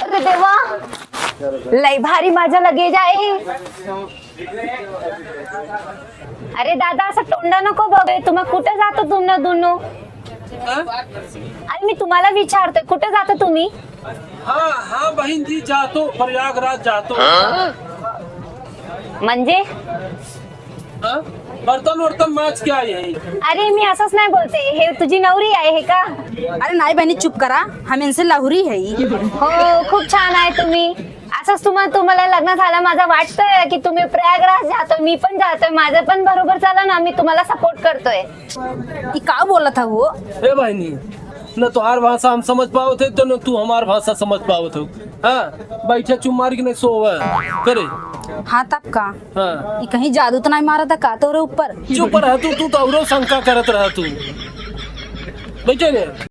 अरे देवा, लय भारी माझा लगेज आहे. अरे दादा असं तोंड नको बघ, तुम्ही कुठे जातो तुम्ही दोनों? अरे मी तुम्हाला विचारतोय कुठे जातो तुम्ही? हाँ हाँ बहन जी जातो, प्रयागराज जातो. म्हणजे हाँ? बर्तन वर्तन माज के आए हैं. अरे मी असंच नाही बोलते, हे तुझी नवरी आहे हे का? अरे नाही बहिणी चुप करा, हम इनसे लाहुरी है. हो खूप छान आहे तुम्ही. असंच तुम्हाला लग्न झालं माझं वाटतंय की तुम्ही प्रयागराज जातोय, मी पण जातोय, माझं पण बरोबर चालं ना, मी तुम्हाला सपोर्ट करतोय. ये का बोला था वो? ए बहनी, न तुम्हार भाषा हम समझ पाओ थे तो न तू हमार भाषा समझ पाओ थे. हाँ बैठे चुप मार के नहीं सोवा करे. हाँ तब का हाँ ये कहीं जादू तो नहीं मारा था का तोरे ऊपर? चुप रह तू तो औरो शंका करत रह तू. बैठे रे.